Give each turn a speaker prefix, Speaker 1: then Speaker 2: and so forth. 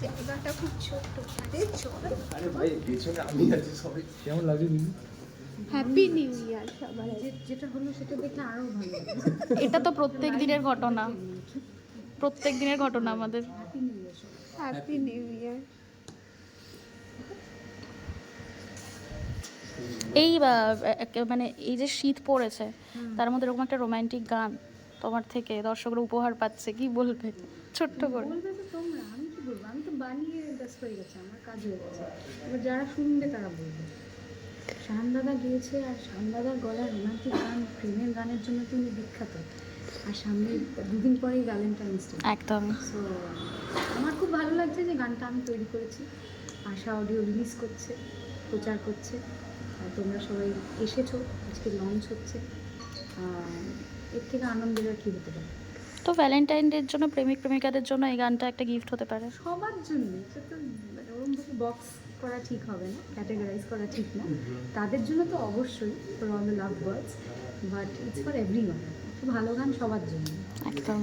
Speaker 1: জায়গাটা খুব ছোট। আরে চল,
Speaker 2: আরে ভাই পেছনে আমি আছি সবাই। কেমন লাগছে দিদি?
Speaker 1: হ্যাপি নিউ ইয়ার সবার।
Speaker 3: যেটা হলো সেটা দেখে আরো ভালো লাগে।
Speaker 4: এটা তো প্রত্যেক দিনের ঘটনা, প্রত্যেক দিনের ঘটনা আমাদের।
Speaker 3: Happy new year.
Speaker 1: Happy new year.
Speaker 4: এই মানে এই যে শীত পড়েছে তার মধ্যে এরকম একটা রোমান্টিক গান তোমার থেকে দর্শকরা উপহার পাচ্ছে, কি বলবে ছোট্ট করে?
Speaker 3: বলবে তো তোমরা, আমি কি বলবো, আমি তো বানিয়ে ব্যস্ত হয়ে গেছে, আমার কাজ হয়ে গেছে। এবার যারা শুনবে তারা বলবে। শাহান দাদা গিয়েছে, আর শাহান দাদার গলার রোমান্টিক গান, প্রেমের গানের জন্য তিনি বিখ্যাত। আর সামনে দুদিন পরেই ভ্যালেন্টাইন্স ডে।
Speaker 4: একদম।
Speaker 3: সো আমার খুব ভালো লাগছে যে গানটা আমি তৈরি করেছি। আশা অডিও রিলিজ করছে, প্রচার করছে, আর তোমরা সবাই এসেছো, আজকে লঞ্চ হচ্ছে। এর থেকে আনন্দের আর কী হতে পারে?
Speaker 4: তো ভ্যালেন্টাইন ডের জন্য প্রেমিক প্রেমিকাদের জন্য এই গানটা একটা গিফট হতে পারে।
Speaker 3: সবার জন্য এটা তো ওরমভাবে বক্স করা ঠিক হবে না, ক্যাটাগরাইজ করা ঠিক না। তাদের জন্য তো অবশ্যই, for all the love birds, but it's for everyone. ভালো গান সবার জন্য।
Speaker 4: একদম।